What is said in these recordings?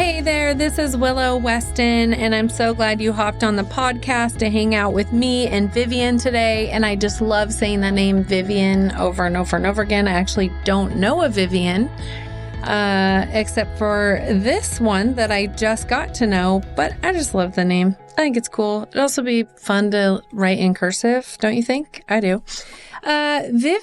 Hey there, this is Willow Weston, and I'm so glad you hopped on the podcast to hang out with me and Vivian today. And I just love saying the name Vivian over and over and over again. I actually don't know a Vivian, except for this one that I just got to know, but I just love the name. I think it's cool. It'd also be fun to write in cursive, don't you think? I do. Vivian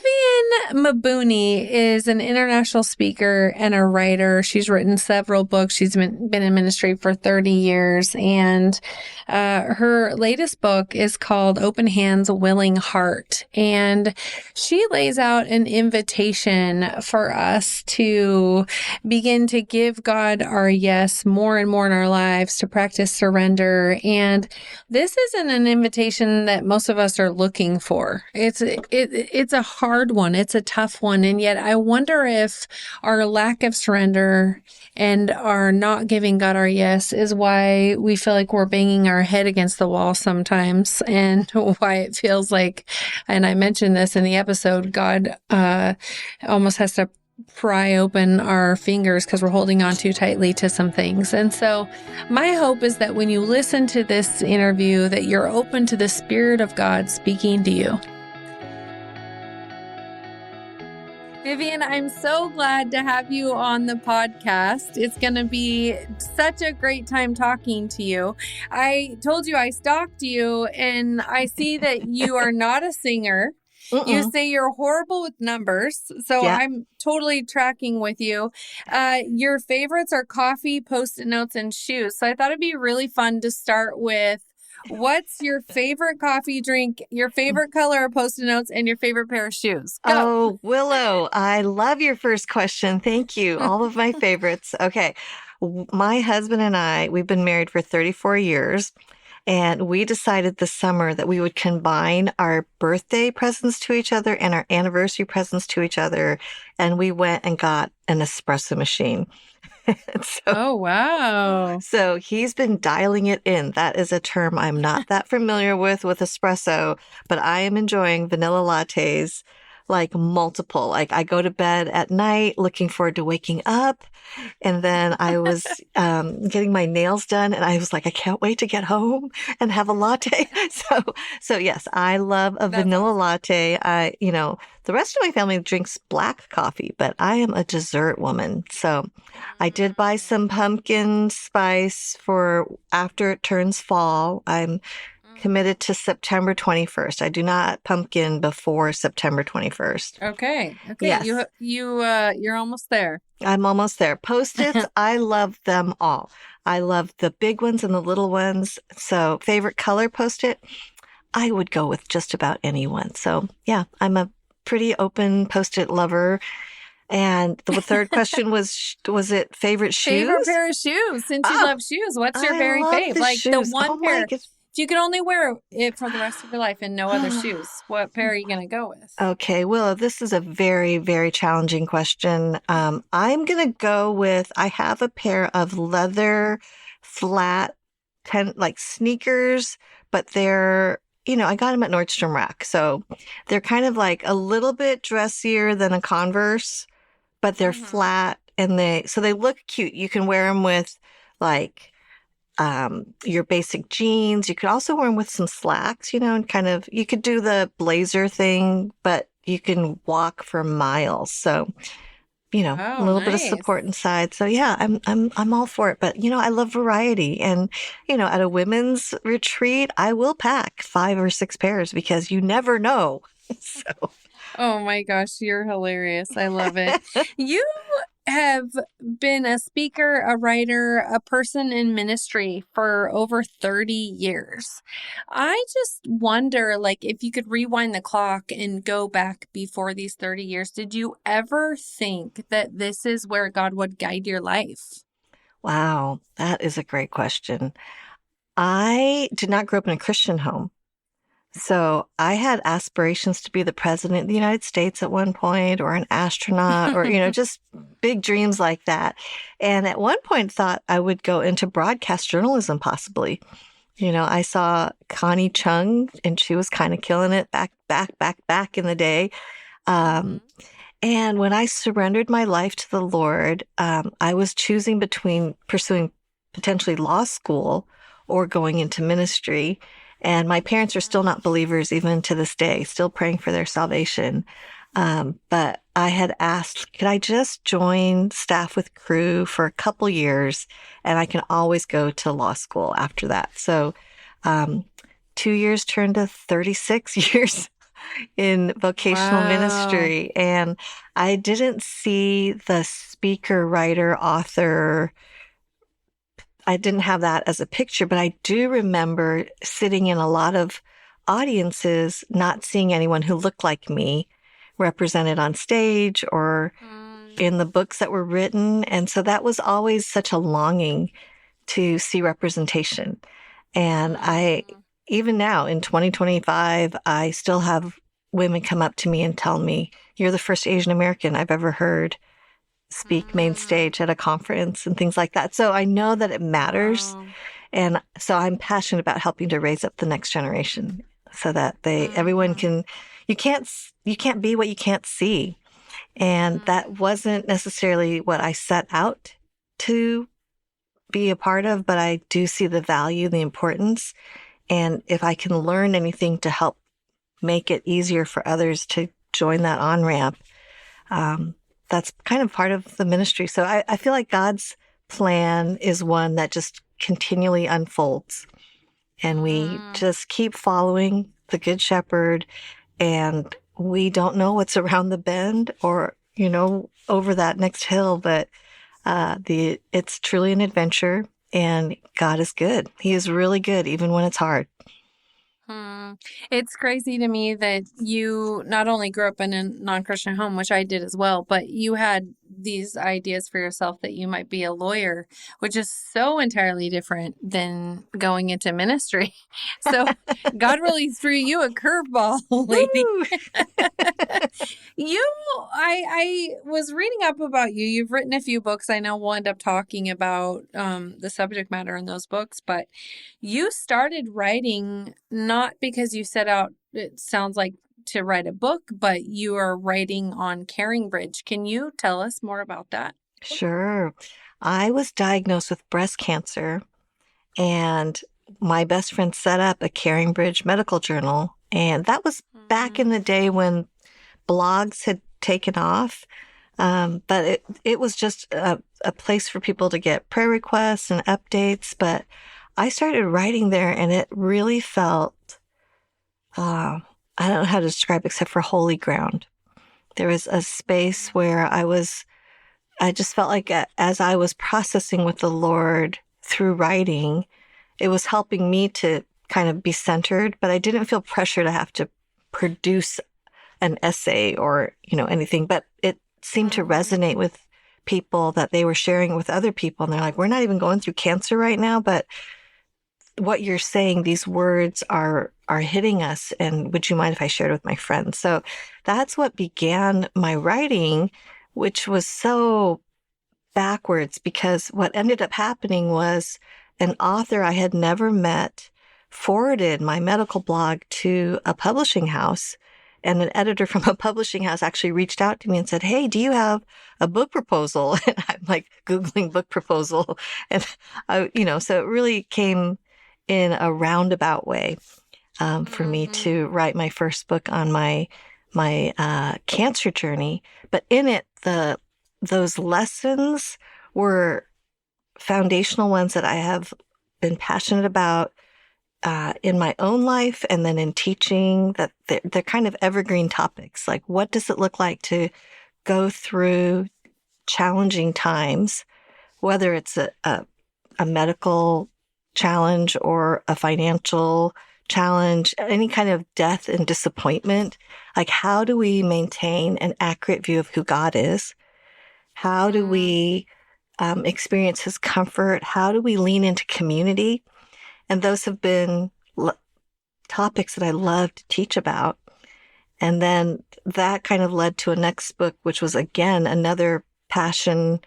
Mabuni is an international speaker and a writer. She's written several books. She's been in ministry for 30 years. And her latest book is called Open Hands, Willing Heart. And she lays out an invitation for us to begin to give God our yes more and more in our lives, to practice surrender. And this isn't an invitation that most of us are looking for. It's a hard one. It's a tough one. And yet I wonder if our lack of surrender and our not giving God our yes is why we feel like we're banging our head against the wall sometimes, and why it feels like, and I mentioned this in the episode, God almost has to pry open our fingers because we're holding on too tightly to some things. And so my hope is that when you listen to this interview, that you're open to the Spirit of God speaking to you. Vivian, I'm so glad to have you on the podcast. It's going to be such a great time talking to you. I told you I stalked you, and I see that you are not a singer. You say you're horrible with numbers, so yeah. I'm totally tracking with you. Your favorites are coffee, Post-it notes, and shoes. So I thought it'd be really fun to start with, what's your favorite coffee drink, your favorite color of Post-it notes, and your favorite pair of shoes? Go. Oh, Willow, I love your first question. Thank you. All of my favorites. Okay. My husband and I, we've been married for 34 years. And we decided this summer that we would combine our birthday presents to each other and our anniversary presents to each other. And we went and got an espresso machine. Oh, wow. So he's been dialing it in. That is a term I'm not that familiar with espresso, but I am enjoying vanilla lattes, like multiple. Like I go to bed at night looking forward to waking up. And then I was getting my nails done, and I was like, I can't wait to get home and have a latte. So yes, I love a vanilla latte. The rest of my family drinks black coffee, but I am a dessert woman. So I did buy some pumpkin spice for after it turns fall. I'm committed to September 21st. I do not pumpkin before September 21st. Okay. Yes. You're almost there. I'm almost there. Post-its, I love them all. I love the big ones and the little ones. So favorite color Post-it, I would go with just about anyone. So yeah, I'm a pretty open Post-it lover. And the third question was it favorite shoes? Favorite pair of shoes. Since you love shoes, what's your very favorite? Like shoes. The one pair. If you could only wear it for the rest of your life and no other shoes, what pair are you going to go with? Okay, Willow, this is a very, very challenging question. I'm going to go with, I have a pair of leather flat, like sneakers, but they're, I got them at Nordstrom Rack. So they're kind of like a little bit dressier than a Converse, but they're flat, and they look cute. You can wear them with like your basic jeans. You could also wear them with some slacks, and kind of, you could do the blazer thing, but you can walk for miles. So, a little bit of support inside. So yeah, I'm all for it. But, I love variety. And, at a women's retreat, I will pack 5 or 6 pairs because you never know. So. Oh my gosh, you're hilarious. I love it. You have been a speaker, a writer, a person in ministry for over 30 years. I just wonder, if you could rewind the clock and go back before these 30 years, did you ever think that this is where God would guide your life? Wow, that is a great question. I did not grow up in a Christian home. So I had aspirations to be the president of the United States at one point, or an astronaut, or, just big dreams like that. And at one point thought I would go into broadcast journalism, possibly. I saw Connie Chung, and she was kind of killing it back in the day. And when I surrendered my life to the Lord, I was choosing between pursuing potentially law school or going into ministry. And my parents are still not believers even to this day, still praying for their salvation. But I had asked, could I just join staff with crew for a couple years and I can always go to law school after that. So, 2 years turned to 36 years in vocational Wow. ministry. And I didn't see the speaker, writer, author. I didn't have that as a picture, but I do remember sitting in a lot of audiences, not seeing anyone who looked like me represented on stage or Mm. in the books that were written. And so that was always such a longing to see representation. And Mm. even now in 2025, I still have women come up to me and tell me, you're the first Asian American I've ever heard speak main Mm. stage at a conference and things like that. So I know that it matters. Wow. And so I'm passionate about helping to raise up the next generation so that everyone Mhm. can, you can't be what you can't see. And Mm. that wasn't necessarily what I set out to be a part of, but I do see the value, the importance. And if I can learn anything to help make it easier for others to join that on ramp, um, that's kind of part of the ministry. So I feel like God's plan is one that just continually unfolds. And we Mm. just keep following the Good Shepherd, and we don't know what's around the bend or, over that next hill, but it's truly an adventure, and God is good. He is really good, even when it's hard. Hmm. It's crazy to me that you not only grew up in a non-Christian home, which I did as well, but you had these ideas for yourself that you might be a lawyer, which is so entirely different than going into ministry. So God really threw you a curveball, lady. Woo! You, I was reading up about you. You've written a few books. I know we'll end up talking about the subject matter in those books, but you started writing not because you set out, it sounds like, to write a book, but you are writing on Caring Bridge. Can you tell us more about that? Sure. I was diagnosed with breast cancer, and my best friend set up a Caring Bridge medical journal. And that was back in Mm. the day when blogs had taken off. But it was just a place for people to get prayer requests and updates. But I started writing there, and it really felt, uh, I don't know how to describe it except for holy ground. There was a space where I just felt like as I was processing with the Lord through writing, it was helping me to kind of be centered, but I didn't feel pressure to have to produce an essay or, anything, but it seemed to Mm. resonate with people that they were sharing with other people. And they're like, we're not even going through cancer right now, but what you're saying, these words are hitting us. And would you mind if I shared with my friends? So that's what began my writing, which was so backwards because what ended up happening was an author I had never met forwarded my medical blog to a publishing house. And an editor from a publishing house actually reached out to me and said, hey, do you have a book proposal? And I'm like Googling book proposal. And so it really came in a roundabout way for me Mhm. to write my first book on my cancer journey. But in it, those lessons were foundational ones that I have been passionate about in my own life and then in teaching. That they're kind of evergreen topics. Like, what does it look like to go through challenging times, whether it's a medical challenge or a financial challenge, any kind of death and disappointment? Like, how do we maintain an accurate view of who God is? How do Mm. we experience his comfort? How do we lean into community? And those have been topics that I love to teach about. And then that kind of led to a next book, which was again another passion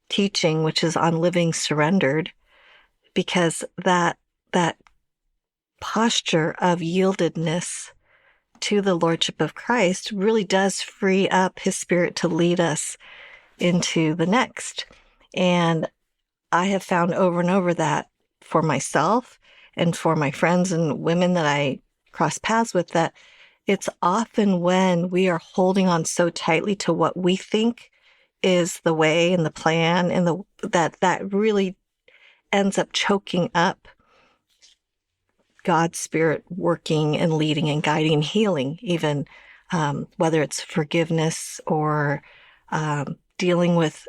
teaching, which is on living surrendered, because that posture of yieldedness to the Lordship of Christ really does free up His Spirit to lead us into the next. And I have found over and over that for myself and for my friends and women that I cross paths with, that it's often when we are holding on so tightly to what we think is the way and the plan, and that really ends up choking up God's Spirit working and leading and guiding and healing, even whether it's forgiveness or dealing with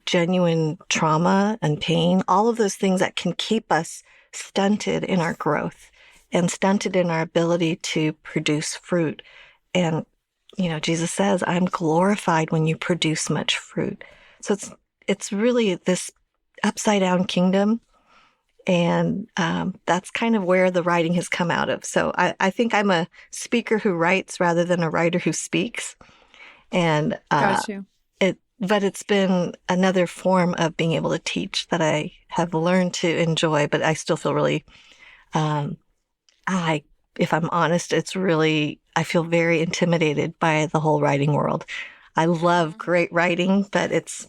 genuine trauma and pain, all of those things that can keep us stunted in our growth and stunted in our ability to produce fruit. And, Jesus says, I'm glorified when you produce much fruit. So it's really this upside down kingdom. And that's kind of where the writing has come out of. So I think I'm a speaker who writes rather than a writer who speaks. And Got you. But it's been another form of being able to teach that I have learned to enjoy, but I still feel really, if I'm honest, I feel very intimidated by the whole writing world. I love great writing, but it's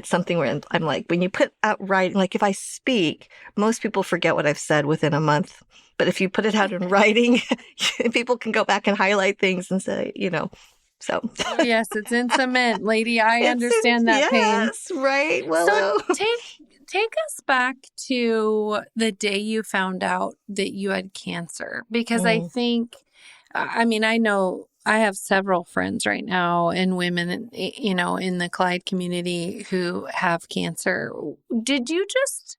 something where I'm like, when you put out writing, like if I speak, most people forget what I've said within a month. But if you put it out in writing, people can go back and highlight things and say, so. Oh, yes, it's in cement, lady. I understand that pain. Yes, right. Well, so take us back to the day you found out that you had cancer, because I think, I know I have several friends right now and women, in the Clyde community who have cancer. Did you just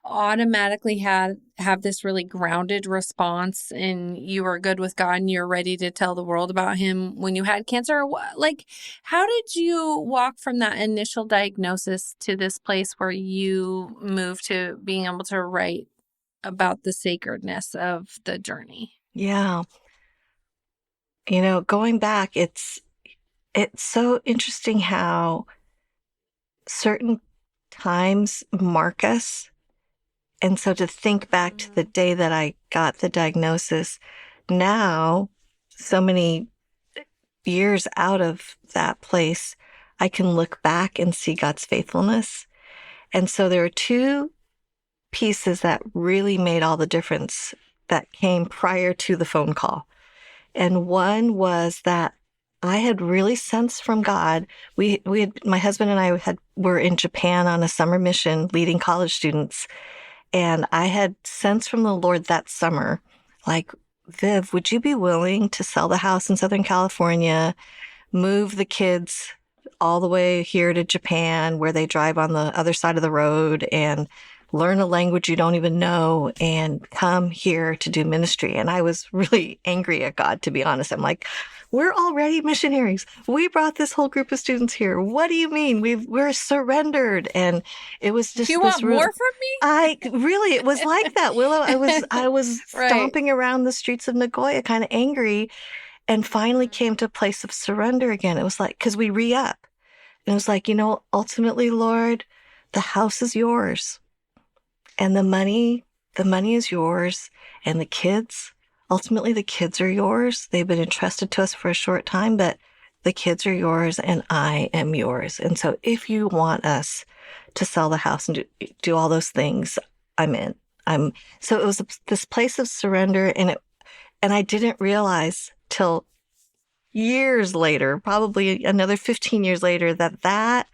automatically have this really grounded response and you were good with God and you're ready to tell the world about Him when you had cancer? Like, how did you walk from that initial diagnosis to this place where you moved to being able to write about the sacredness of the journey? Yeah. Going back, it's so interesting how certain times mark us. And so to think back to the day that I got the diagnosis, now, so many years out of that place, I can look back and see God's faithfulness. And so there are two pieces that really made all the difference that came prior to the phone call. And one was that I had really sensed from God. We had, my husband and I were in Japan on a summer mission leading college students. And I had sensed from the Lord that summer, like, Viv, would you be willing to sell the house in Southern California, move the kids all the way here to Japan where they drive on the other side of the road and learn a language you don't even know and come here to do ministry? And I was really angry at God, to be honest. I'm like, we're already missionaries. We brought this whole group of students here. What do you mean? We're surrendered. And it was just, you want more from me? It was like that, Willow. I was Right. stomping around the streets of Nagoya, kind of angry, and finally came to a place of surrender again. It was like, cause we re-up. And it was like, ultimately, Lord, the house is yours and the money is yours, and the kids, ultimately, the kids are yours. They've been entrusted to us for a short time, but the kids are yours and I am yours. And so if you want us to sell the house and do all those things, I'm in. So it was this place of surrender, and I didn't realize till years later, probably another 15 years later, that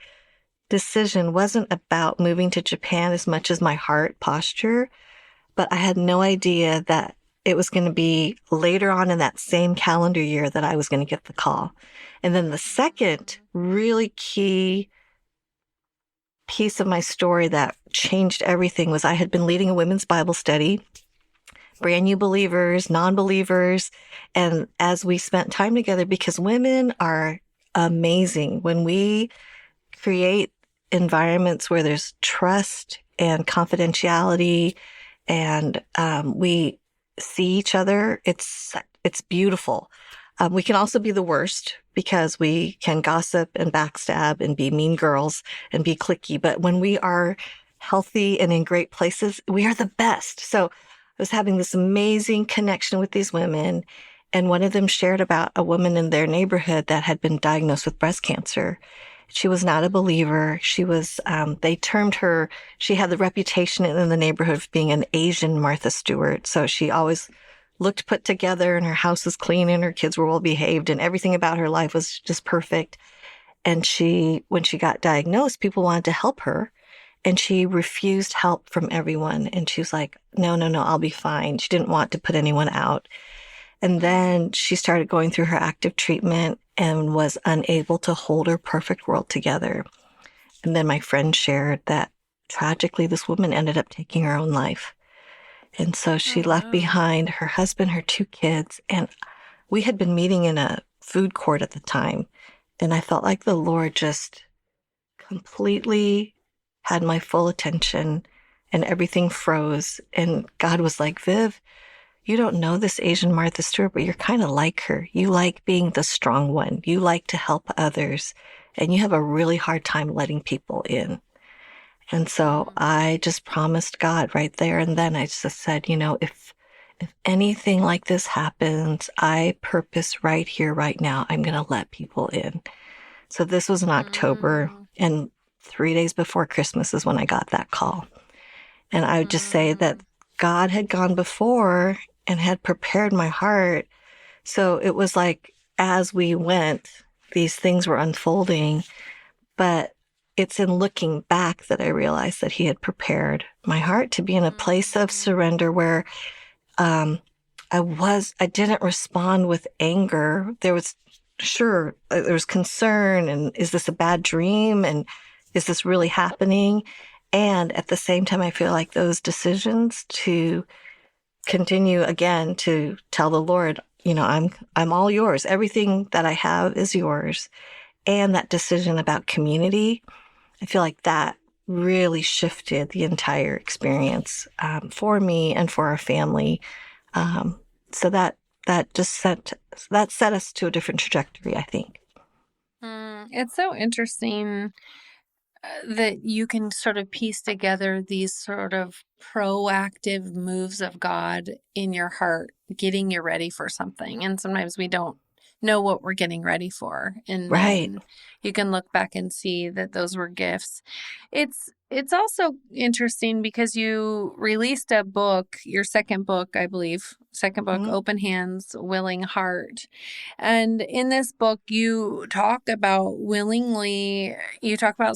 decision wasn't about moving to Japan as much as my heart posture, but I had no idea that it was going to be later on in that same calendar year that I was going to get the call. And then the second really key piece of my story that changed everything was I had been leading a women's Bible study, brand new believers, non-believers. And as we spent time together, because women are amazing, when we create environments where there's trust and confidentiality and we see each other, it's beautiful. We can also be the worst because we can gossip and backstab and be mean girls and be cliquey. But when we are healthy and in great places, we are the best. So I was having this amazing connection with these women, And one of them shared about a woman in their neighborhood that had been diagnosed with breast cancer. She was not a believer. She was, they termed her, she had the reputation in the neighborhood of being an Asian Martha Stewart. So she always looked put together and her house was clean and her kids were well behaved and everything about her life was just perfect. And when she got diagnosed, people wanted to help her and she refused help from everyone. And she was like, no, no, no, I'll be fine. She didn't want to put anyone out. And then she started going through her active treatment and was unable to hold her perfect world together. And then my friend shared that tragically, this woman ended up taking her own life. And so she left behind her husband, her 2 kids, and we had been meeting in a food court at the time. And I felt like the Lord just completely had my full attention and everything froze. And God was like, Viv, you don't know this Asian Martha Stewart, but you're kind of like her. You like being the strong one. You like to help others. And you have a really hard time letting people in. And so I just promised God right there and then, I just said, if anything like this happens, I purpose right here, right now, I'm going to let people in. So this was in October, and 3 days before Christmas is when I got that call. And I would just say that God had gone before and had prepared my heart. So it was like, as we went, these things were unfolding, but it's in looking back that I realized that he had prepared my heart to be in a place of surrender where, I didn't respond with anger. There was concern and is this a bad dream? And is this really happening? And at the same time, I feel like those decisions to continue again to tell the Lord, I'm all yours. Everything that I have is yours. And that decision about community, I feel like that really shifted the entire experience for me and for our family. So that set us to a different trajectory, I think. It's so interesting that you can sort of piece together these sort of proactive moves of God in your heart, getting you ready for something. And sometimes we don't know what we're getting ready for. And Right. then you can look back and see that those were gifts. It's also interesting because you released a book, your second book, I believe, Open Hands, Willing Heart. And in this book, you talk about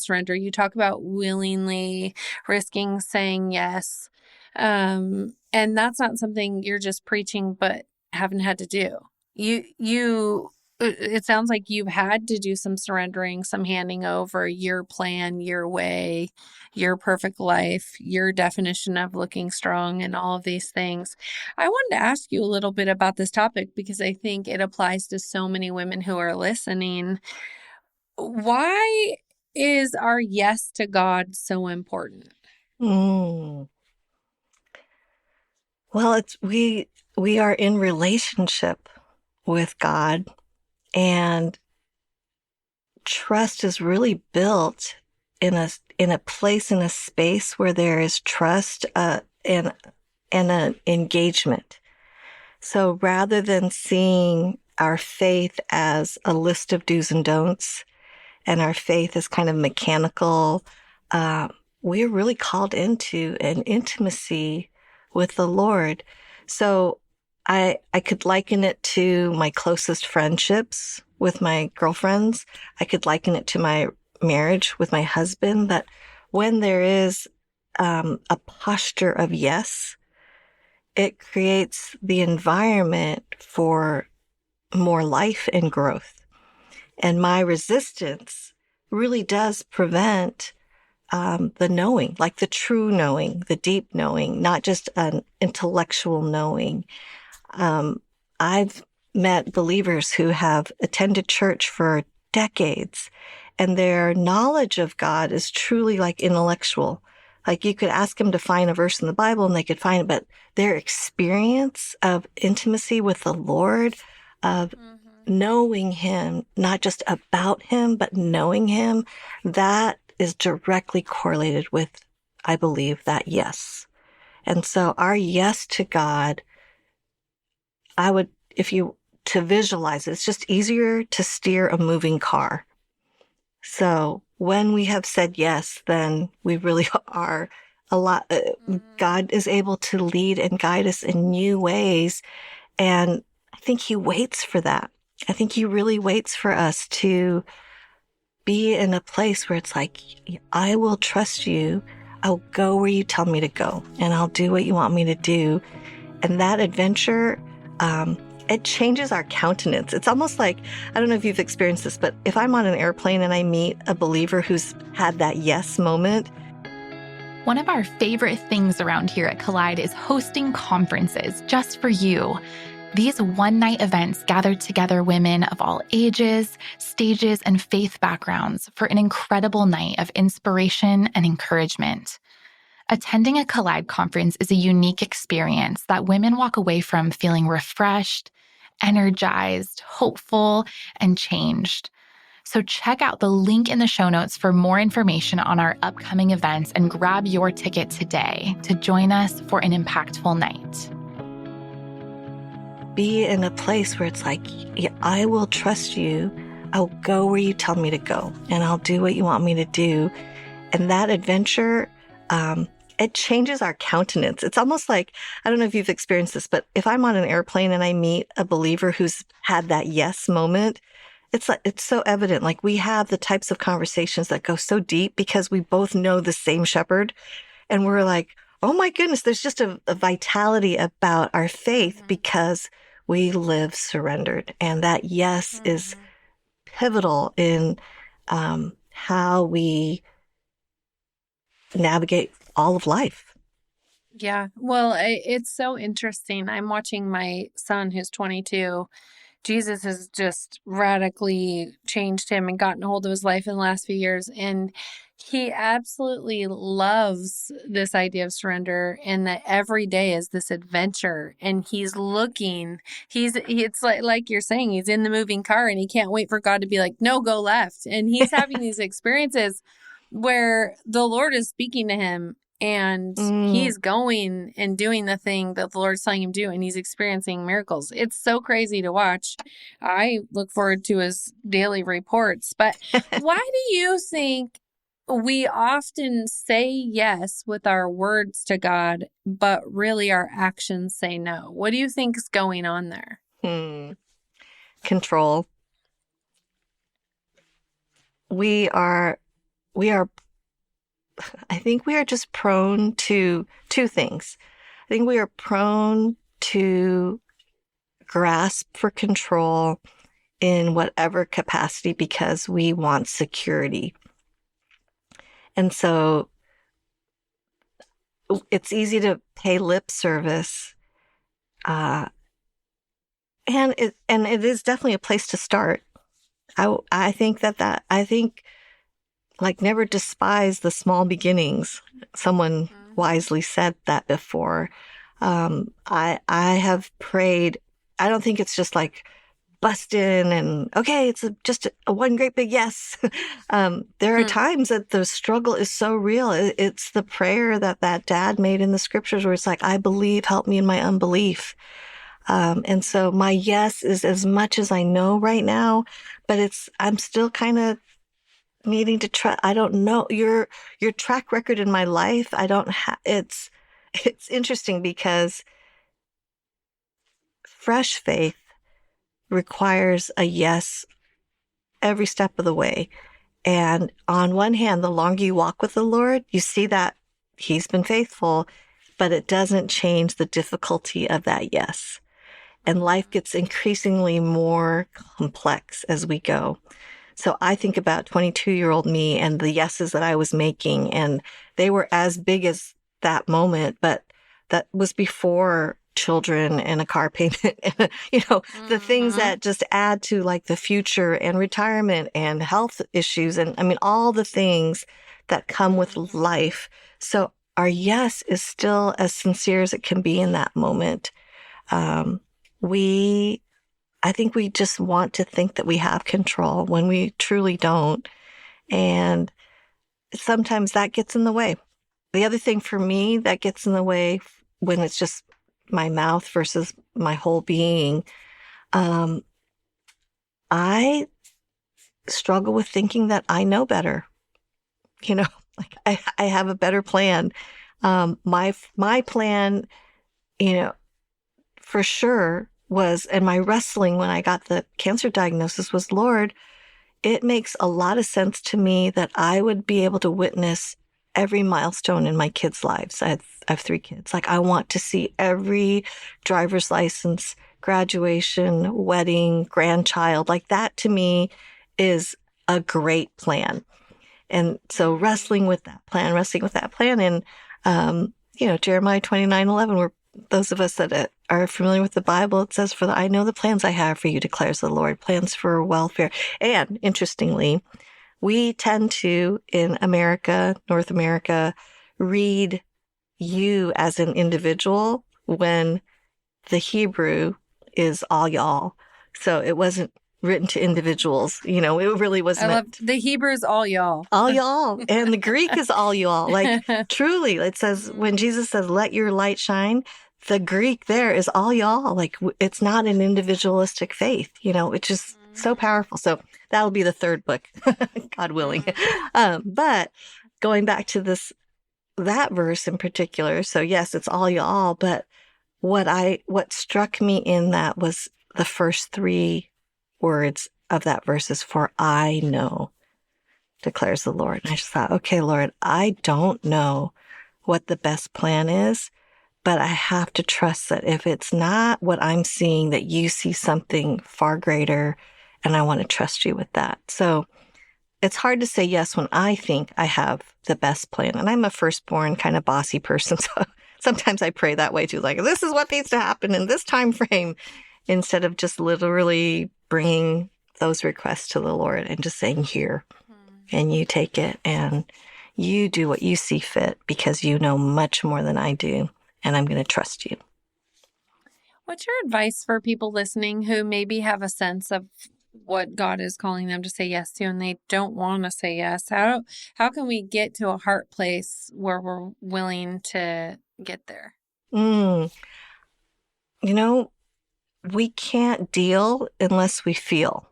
surrender, you talk about willingly risking saying yes. And that's not something you're just preaching, but haven't had to do. It sounds like you've had to do some surrendering, some handing over your plan, your way, your perfect life, your definition of looking strong, and all of these things. I wanted to ask you a little bit about this topic because I think it applies to so many women who are listening. Why is our yes to God so important? Well, we are in relationship with God, and trust is really built in a place, in a space where there is trust and an engagement. So rather than seeing our faith as a list of do's and don'ts, and our faith as kind of mechanical, we're really called into an intimacy with the Lord. So I could liken it to my closest friendships with my girlfriends. I could liken it to my marriage with my husband, that when there is a posture of yes, it creates the environment for more life and growth. And my resistance really does prevent the knowing, like the true knowing, the deep knowing, not just an intellectual knowing. I've met believers who have attended church for decades, and their knowledge of God is truly like intellectual. Like you could ask them to find a verse in the Bible and they could find it, but their experience of intimacy with the Lord, of knowing him, not just about him, but knowing him, that is directly correlated with, I believe, that yes. And so our yes to God, to visualize it. It's just easier to steer a moving car. So when we have said yes, then we really are a lot. God is able to lead and guide us in new ways. And I think he waits for that. I think he really waits for us to be in a place where it's like, I will trust you. I'll go where you tell me to go, and I'll do what you want me to do. And that adventure, it changes our countenance. It's almost like, I don't know if you've experienced this, but if I'm on an airplane and I meet a believer who's had that yes moment. One of our favorite things around here at Collide is hosting conferences just for you. These one-night events gather together women of all ages, stages, and faith backgrounds for an incredible night of inspiration and encouragement. Attending a Collide conference is a unique experience that women walk away from feeling refreshed, energized, hopeful, and changed. So check out the link in the show notes for more information on our upcoming events and grab your ticket today to join us for an impactful night. Be in a place where it's like, I will trust you. I'll go where you tell me to go, and I'll do what you want me to do. And that adventure, it changes our countenance. It's almost like, I don't know if you've experienced this, but if I'm on an airplane and I meet a believer who's had that yes moment, it's like, it's so evident. Like, we have the types of conversations that go so deep because we both know the same shepherd. And we're like, oh my goodness, there's just a vitality about our faith because we live surrendered. And that yes is pivotal in how we navigate all of life. Yeah. Well, it's so interesting. I'm watching my son who's 22. Jesus has just radically changed him and gotten a hold of his life in the last few years. And he absolutely loves this idea of surrender, and that every day is this adventure. And he's looking, it's like you're saying, he's in the moving car and he can't wait for God to be like, no, go left. And he's having these experiences where the Lord is speaking to him, and he's going and doing the thing that the Lord's telling him to do, and he's experiencing miracles. It's so crazy to watch. I look forward to his daily reports. But why do you think we often say yes with our words to God, but really our actions say no? What do you think is going on there? Control. We are, I think we are just prone to two things. I think we are prone to grasp for control in whatever capacity because we want security. And so it's easy to pay lip service. And it is definitely a place to start. I think like, never despise the small beginnings. Someone wisely said that before. I have prayed. I don't think it's just like bust in and, okay, it's just a one great big yes. There are times that the struggle is so real. It's the prayer that dad made in the scriptures where it's like, I believe, help me in my unbelief. And so my yes is as much as I know right now, but I'm still kind of needing to try. I don't know your track record in my life. I don't have, it's interesting because fresh faith requires a yes every step of the way. And on one hand, the longer you walk with the Lord, you see that he's been faithful, but it doesn't change the difficulty of that yes. And life gets increasingly more complex as we go. So I think about 22-year-old me and the yeses that I was making, and they were as big as that moment, but that was before children and a car payment, and, the things that just add to like the future and retirement and health issues. And I mean, all the things that come with life. So our yes is still as sincere as it can be in that moment. I think we just want to think that we have control when we truly don't. And sometimes that gets in the way. The other thing for me that gets in the way when it's just my mouth versus my whole being, Um, I struggle with thinking that I know better. You know, like I have a better plan. My plan, you know, for sure was, and my wrestling when I got the cancer diagnosis was, Lord, it makes a lot of sense to me that I would be able to witness every milestone in my kids' lives. I have 3 kids. Like, I want to see every driver's license, graduation, wedding, grandchild. Like, that to me is a great plan. And so wrestling with that plan. And, Jeremiah 29:11, where those of us that are familiar with the Bible, it says, "For I know the plans I have for you, declares the Lord, plans for welfare." And interestingly, we tend to, in America, North America, read you as an individual when the Hebrew is all y'all. So it wasn't written to individuals. It really was I love meant the Hebrews, all y'all. all y'all. And the Greek is all y'all. Like, truly, it says, when Jesus says, "Let your light shine," the Greek there is all y'all. Like, it's not an individualistic faith, it's just so powerful. So that'll be the 3rd book, God willing. But going back to that verse in particular. So yes, it's all y'all. But what struck me in that was the first 3 words of that verse is, "For I know, declares the Lord." And I just thought, okay, Lord, I don't know what the best plan is, but I have to trust that if it's not what I'm seeing, that you see something far greater, and I want to trust you with that. So it's hard to say yes when I think I have the best plan. And I'm a firstborn kind of bossy person. So sometimes I pray that way too, like, this is what needs to happen in this time frame, instead of just literally bringing those requests to the Lord and just saying, "Here," and you take it and you do what you see fit, because you know much more than I do, and I'm going to trust you. What's your advice for people listening who maybe have a sense of what God is calling them to say yes to, and they don't want to say yes? How can we get to a heart place where we're willing to get there? We can't deal unless we feel.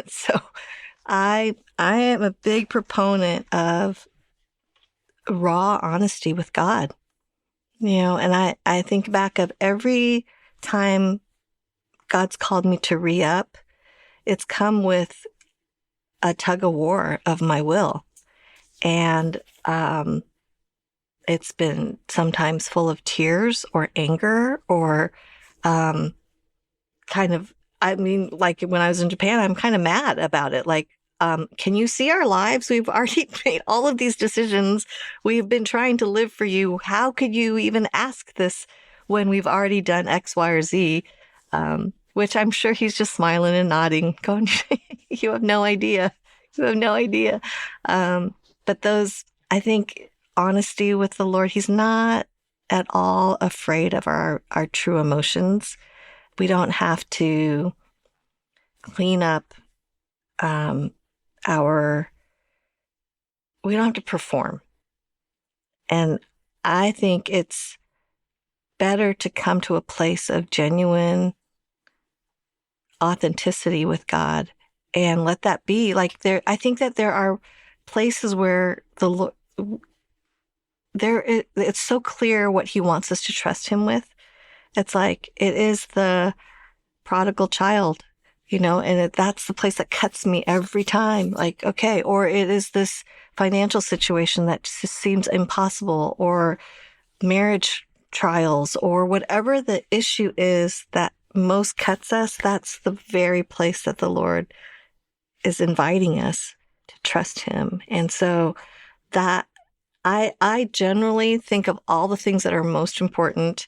So I am a big proponent of raw honesty with God. And I think back of every time God's called me to re-up, it's come with a tug of war of my will. And it's been sometimes full of tears or anger or like when I was in Japan, I'm kind of mad about it. Like, can you see our lives? We've already made all of these decisions. We've been trying to live for you. How could you even ask this when we've already done X, Y, or Z? Which I'm sure he's just smiling and nodding, going, "You have no idea. You have no idea." But I think honesty with the Lord, he's not at all afraid of our true emotions. We don't have to clean up we don't have to perform. And I think it's better to come to a place of genuine authenticity with God and let that be. Like, I think that there are places where it's so clear what he wants us to trust him with. It's like, it is the prodigal child, and that's the place that cuts me every time. Like, okay, or it is this financial situation that just seems impossible, or marriage trials, or whatever the issue is that most cuts us. That's the very place that the Lord is inviting us to trust him. And so that I generally think of all the things that are most important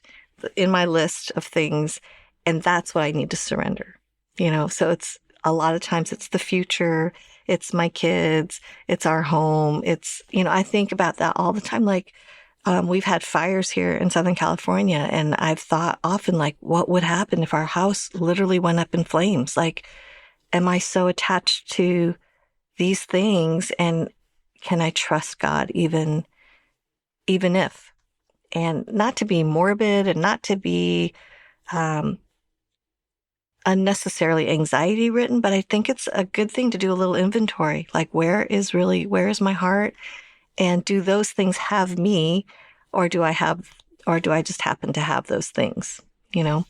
in my list of things, and that's what I need to surrender. So it's a lot of times it's the future, it's my kids, it's our home. It's, I think about that all the time. Like, we've had fires here in Southern California, and I've thought often, like, what would happen if our house literally went up in flames? Like, am I so attached to these things, and can I trust God even if? And not to be morbid and not to be unnecessarily anxiety ridden, but I think it's a good thing to do a little inventory. Like, where is my heart? And do those things have me, or do I just happen to have those things, you know?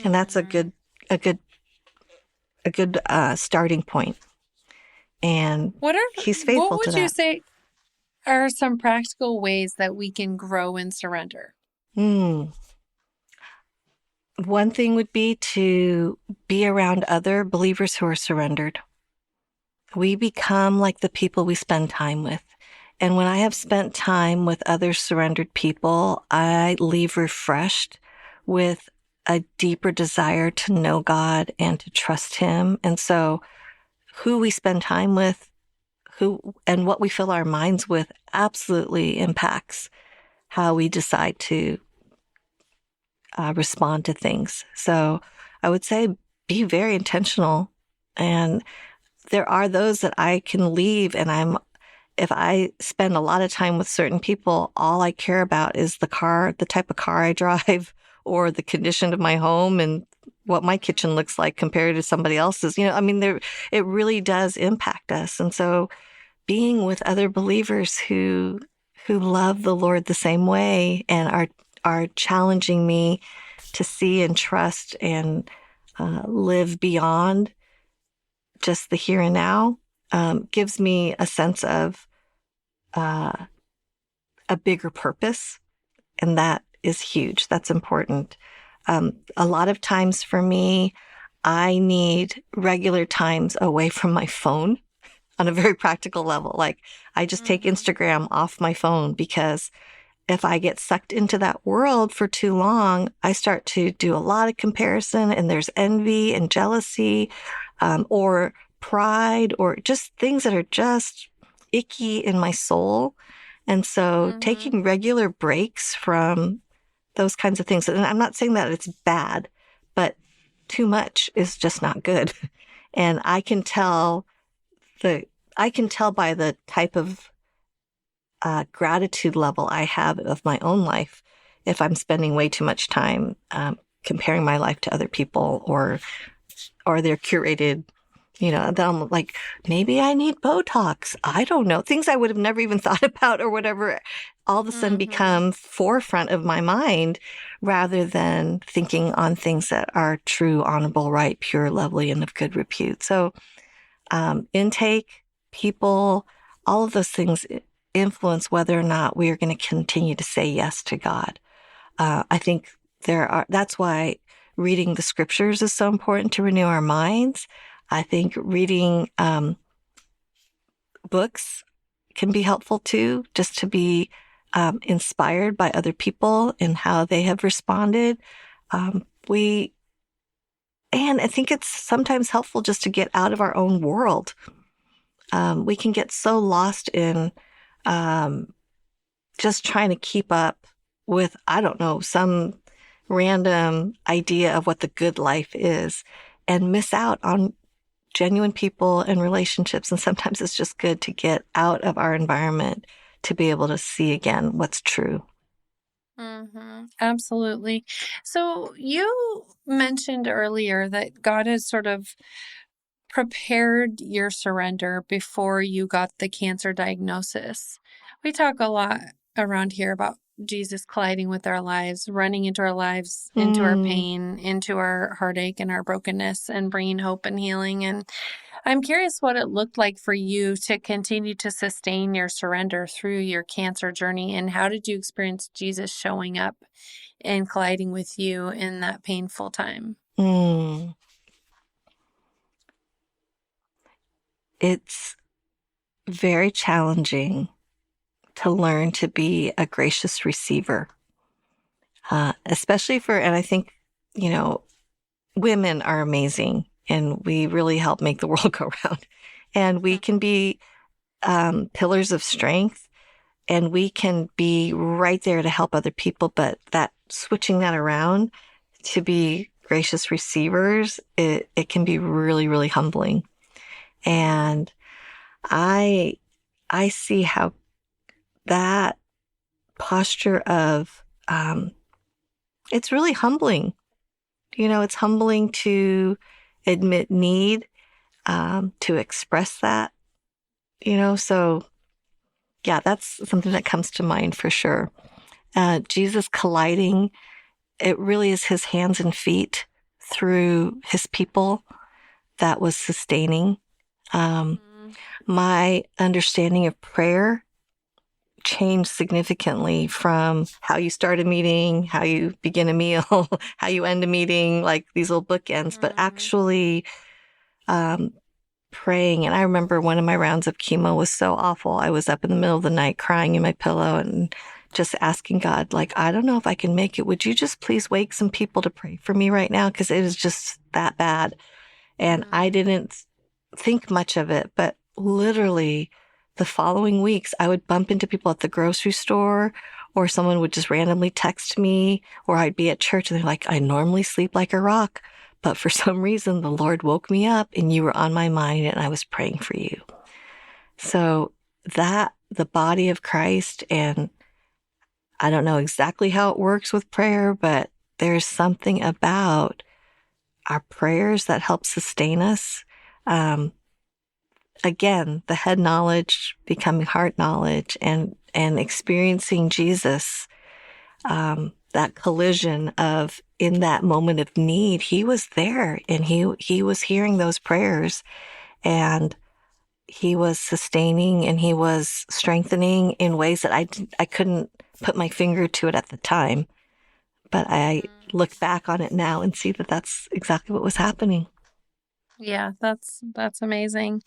And that's a good starting point. And What he's faithful to would that. you say are some practical ways that we can grow in surrender? One thing would be to be around other believers who are surrendered. We become like the people we spend time with. And when I have spent time with other surrendered people, I leave refreshed with a deeper desire to know God and to trust Him. And so who we spend time with, and what we fill our minds with absolutely impacts how we decide to respond to things. So I would say be very intentional. And there are those that I can leave, and if I spend a lot of time with certain people, all I care about is the type of car I drive, or the condition of my home and what my kitchen looks like compared to somebody else's. It really does impact us. And so being with other believers who love the Lord the same way and are challenging me to see and trust and live beyond just the here and now gives me a sense of a bigger purpose. And that is huge. That's important. A lot of times for me, I need regular times away from my phone on a very practical level. Like, I just take Instagram off my phone, because if I get sucked into that world for too long, I start to do a lot of comparison, and there's envy and jealousy, or pride, or just things that are just icky in my soul. And so taking regular breaks from those kinds of things, and I'm not saying that it's bad, but too much is just not good. And I can tell by the type of gratitude level I have of my own life if I'm spending way too much time comparing my life to other people, or their curated, then I'm like, maybe I need Botox. I don't know. Things I would have never even thought about, or whatever, all of a sudden become forefront of my mind, rather than thinking on things that are true, honorable, right, pure, lovely, and of good repute. So intake, people, all of those things influence whether or not we are going to continue to say yes to God. I think that's why reading the scriptures is so important to renew our minds. I think reading books can be helpful too, just to be inspired by other people and how they have responded. And I think it's sometimes helpful just to get out of our own world. We can get so lost in just trying to keep up with, I don't know, some random idea of what the good life is, and miss out on genuine people and relationships. And sometimes it's just good to get out of our environment to be able to see again what's true. Absolutely. So you mentioned earlier that God has sort of prepared your surrender before you got the cancer diagnosis. We talk a lot around here about Jesus colliding with our lives, running into our lives, into our pain, into our heartache and our brokenness, and bringing hope and healing. And I'm curious what it looked like for you to continue to sustain your surrender through your cancer journey. And how did you experience Jesus showing up and colliding with you in that painful time? It's very challenging to learn to be a gracious receiver, especially and I think, women are amazing, and we really help make the world go round. And we can be pillars of strength, and we can be right there to help other people. But switching that around to be gracious receivers, it can be really, really humbling. And I see how that posture of, it's really humbling. It's humbling to admit need, to express that, so yeah, that's something that comes to mind for sure. Jesus colliding, it really is his hands and feet through his people that was sustaining. My understanding of prayer changed significantly from how you start a meeting, how you begin a meal, how you end a meeting, like these little bookends, but actually praying. And I remember one of my rounds of chemo was so awful. I was up in the middle of the night crying in my pillow and just asking God, like, I don't know if I can make it. Would you just please wake some people to pray for me right now? Because it is just that bad. And I didn't think much of it, but literally the following weeks, I would bump into people at the grocery store, or someone would just randomly text me, or I'd be at church and they're like, I normally sleep like a rock, but for some reason, the Lord woke me up and you were on my mind and I was praying for you. So that the body of Christ, and I don't know exactly how it works with prayer, but there's something about our prayers that help sustain us. Again, the head knowledge becoming heart knowledge, and experiencing Jesus, that collision of, in that moment of need, he was there and he was hearing those prayers, and he was sustaining and he was strengthening in ways that I couldn't put my finger to it at the time. But I look back on it now and see that that's exactly what was happening. Yeah, that's amazing.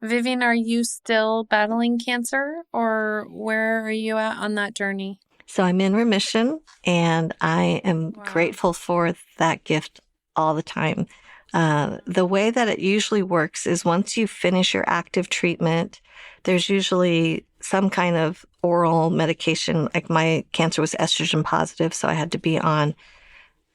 Vivian, are you still battling cancer, or where are you at on that journey? So I'm in remission, and I am grateful for that gift all the time. The way that it usually works is once you finish your active treatment, there's usually some kind of oral medication. Like my cancer was estrogen positive, so I had to be on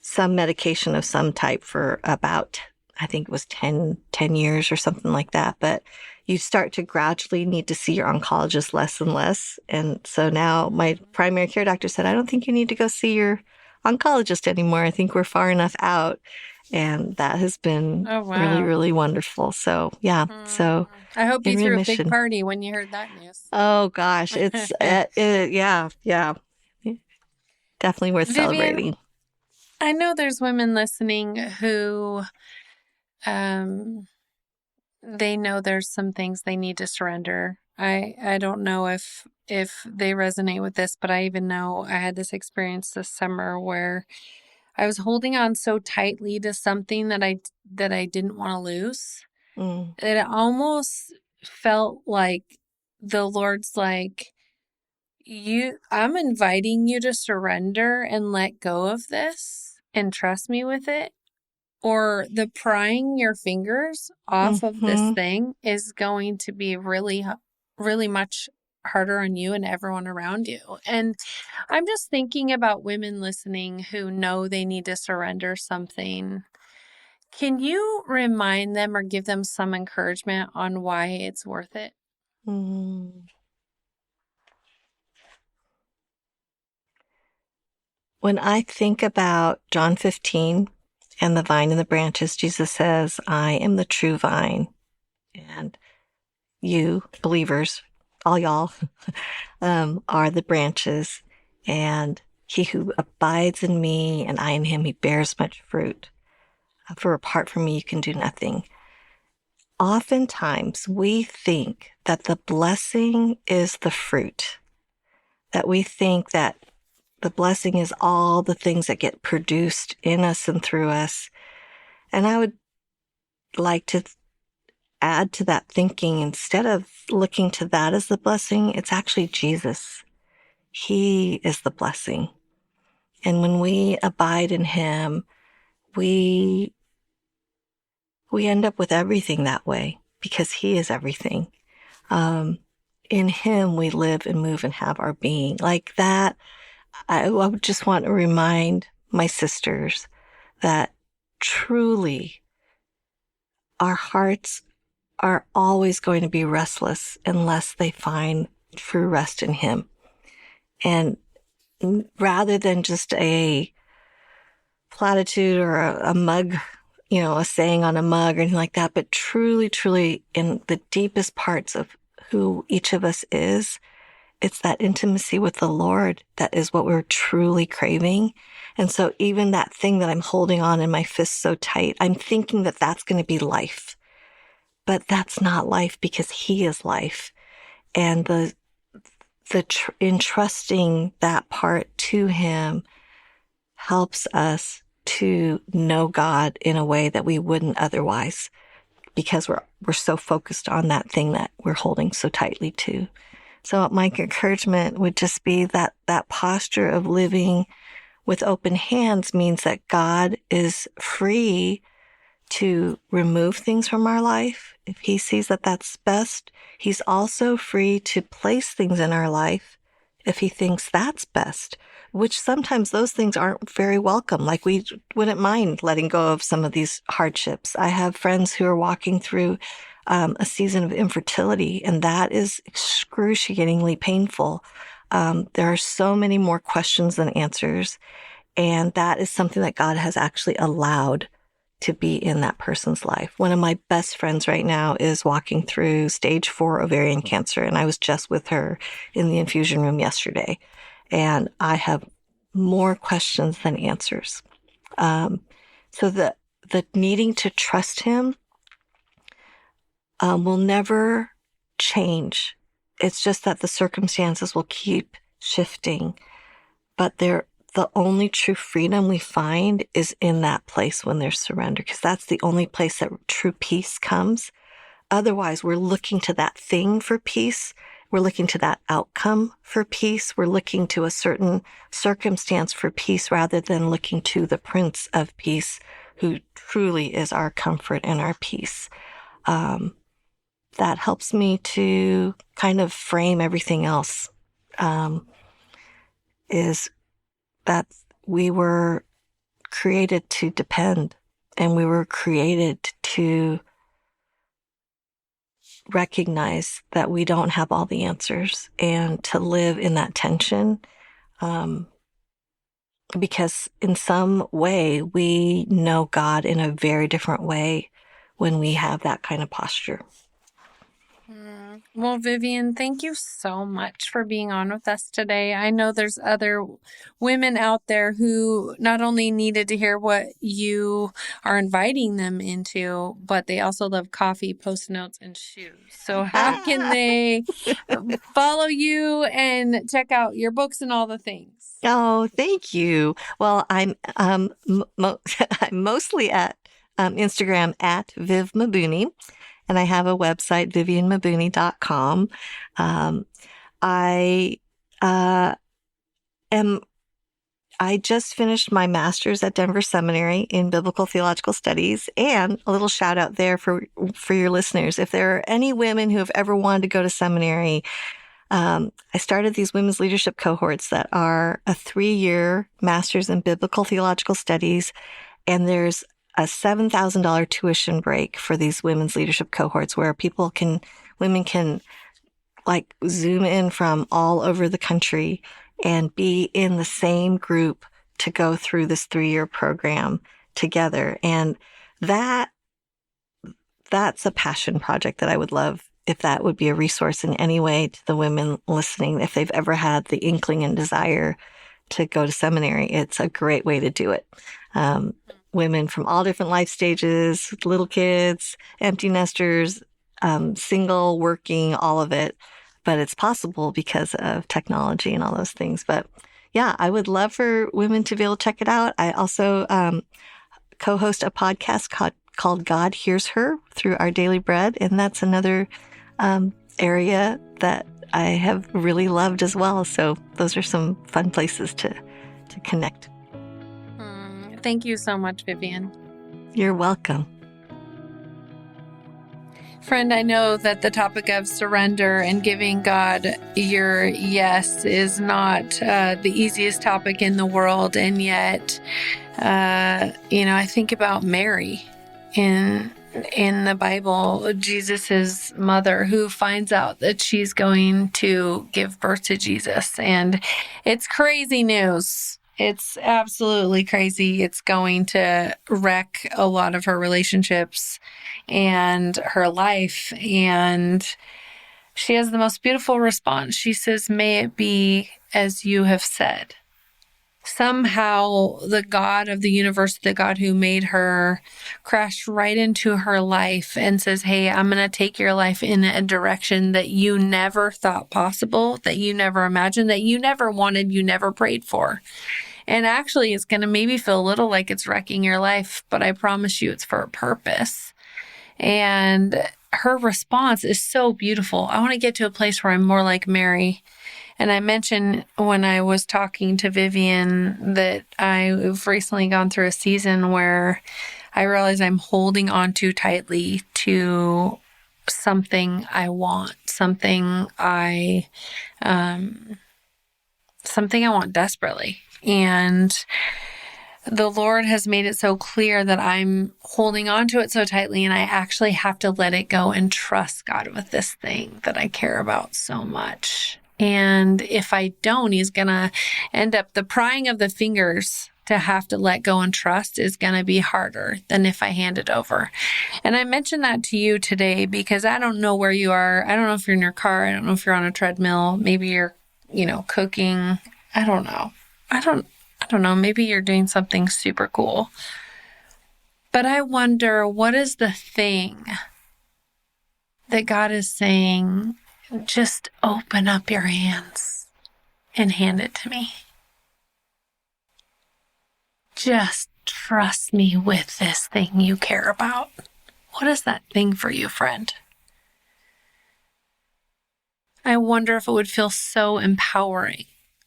some medication of some type for about, I think it was 10 years or something like that. But you start to gradually need to see your oncologist less and less. And so now my primary care doctor said, I don't think you need to go see your oncologist anymore. I think we're far enough out. And that has been really, really wonderful. So, yeah. So I hope you threw a remission. big party when you heard that news. Oh, gosh. It's, yeah. Definitely worth Vivian, celebrating. I know there's women listening who, they know there's some things they need to surrender. I don't know if they resonate with this, but I even know I had this experience this summer where I was holding on so tightly to something that I didn't want to lose. It almost felt like the Lord's like, I'm inviting you to surrender and let go of this and trust me with it. Or the prying your fingers off of this thing is going to be really, really much harder on you and everyone around you. And I'm just thinking about women listening who know they need to surrender something. Can you remind them or give them some encouragement on why it's worth it? When I think about John 15 and the vine and the branches, Jesus says, I am the true vine. And you, believers, all y'all, are the branches. And he who abides in me and I in him, he bears much fruit. For apart from me, you can do nothing. Oftentimes, we think that the blessing is the fruit, that we think that the blessing is all the things that get produced in us and through us. And I would like to add to that thinking, instead of looking to that as the blessing, it's actually Jesus. He is the blessing. And when we abide in him, we end up with everything that way because he is everything. In him, we live and move and have our being. Like that, I would just want to remind my sisters that truly our hearts are always going to be restless unless they find true rest in him. And rather than just a platitude or a mug a saying on a mug or anything like that, but truly, truly in the deepest parts of who each of us is, it's that intimacy with the Lord that is what we're truly craving. And so even that thing that I'm holding on in my fist so tight, I'm thinking that that's going to be life, but that's not life because He is life. And entrusting that part to Him helps us to know God in a way that we wouldn't otherwise, because we're so focused on that thing that we're holding so tightly to. So my encouragement would just be that posture of living with open hands means that God is free to remove things from our life if He sees that that's best. He's also free to place things in our life if He thinks that's best, which sometimes those things aren't very welcome. Like we wouldn't mind letting go of some of these hardships. I have friends who are walking through a season of infertility, and that is excruciatingly painful. There are so many more questions than answers, and that is something that God has actually allowed to be in that person's life. One of my best friends right now is walking through stage 4 ovarian cancer, and I was just with her in the infusion room yesterday, and I have more questions than answers. So the needing to trust Him will never change. It's just that the circumstances will keep shifting, but the only true freedom we find is in that place when there's surrender, because that's the only place that true peace comes. Otherwise, we're looking to that thing for peace. We're looking to that outcome for peace. We're looking to a certain circumstance for peace rather than looking to the Prince of Peace, who truly is our comfort and our peace. That helps me to kind of frame everything else, is that we were created to depend, and we were created to recognize that we don't have all the answers and to live in that tension, because in some way we know God in a very different way when we have that kind of posture. Well, Vivian, thank you so much for being on with us today. I know there's other women out there who not only needed to hear what you are inviting them into, but they also love coffee, Post notes, and shoes. So how can they follow you and check out your books and all the things? Oh, thank you. Well, I'm I'm mostly at Instagram at Viv Mabuni. And I have a website, vivianmabuni.com. I just finished my master's at Denver Seminary in Biblical Theological Studies, and a little shout out there for your listeners. If there are any women who have ever wanted to go to seminary, I started these women's leadership cohorts that are a 3-year master's in Biblical Theological Studies, and there's a $7,000 tuition break for these women's leadership cohorts where women can like zoom in from all over the country and be in the same group to go through this 3-year program together. And that's a passion project that I would love if that would be a resource in any way to the women listening. If they've ever had the inkling and desire to go to seminary, it's a great way to do it. Women from all different life stages, little kids, empty nesters, single, working, all of it. But it's possible because of technology and all those things. But yeah, I would love for women to be able to check it out. I also co-host a podcast called God Hears Her through Our Daily Bread. And that's another area that I have really loved as well. So those are some fun places to connect. Thank you so much, Vivian. You're welcome. Friend, I know that the topic of surrender and giving God your yes is not the easiest topic in the world. And yet, I think about Mary in the Bible, Jesus's mother, who finds out that she's going to give birth to Jesus. And it's crazy news. It's absolutely crazy. It's going to wreck a lot of her relationships and her life. And she has the most beautiful response. She says, "May it be as you have said." Somehow the God of the universe, the God who made her, crashed right into her life and says, "Hey, I'm going to take your life in a direction that you never thought possible, that you never imagined, that you never wanted, you never prayed for." And actually, it's going to maybe feel a little like it's wrecking your life, but I promise you it's for a purpose. And her response is so beautiful. I want to get to a place where I'm more like Mary. And I mentioned when I was talking to Vivian that I've recently gone through a season where I realize I'm holding on too tightly to something I want, something I want desperately. And the Lord has made it so clear that I'm holding on to it so tightly, and I actually have to let it go and trust God with this thing that I care about so much. And if I don't, he's going to end up, the prying of the fingers to have to let go and trust is going to be harder than if I hand it over. And I mentioned that to you today because I don't know where you are. I don't know if you're in your car. I don't know if you're on a treadmill. Maybe you're, cooking. I don't know. I don't know. Maybe you're doing something super cool. But I wonder, what is the thing that God is saying? Just open up your hands and hand it to me. Just trust me with this thing you care about. What is that thing for you, friend? I wonder if it would feel so empowering,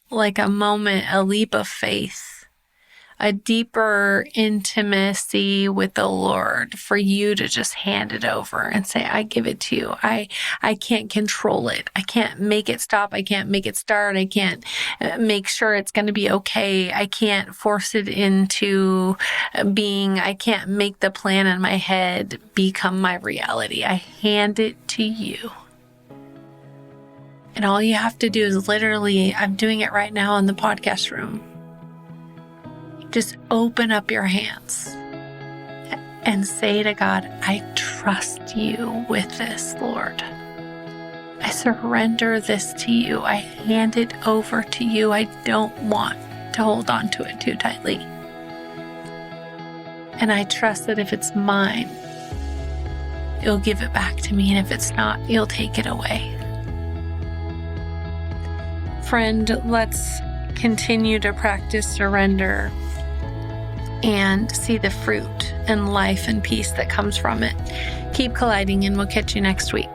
like a moment, a leap of faith, a deeper intimacy with the Lord for you to just hand it over and say, "I give it to you. I can't control it. I can't make it stop. I can't make it start. I can't make sure it's going to be okay. I can't force it into being. I can't make the plan in my head become my reality. I hand it to you." And all you have to do is literally, I'm doing it right now in the podcast room. Just open up your hands and say to God, "I trust you with this, Lord. I surrender this to you. I hand it over to you. I don't want to hold on to it too tightly. And I trust that if it's mine, you'll give it back to me. And if it's not, you'll take it away." Friend, let's continue to practice surrender and see the fruit and life and peace that comes from it. Keep colliding, and we'll catch you next week.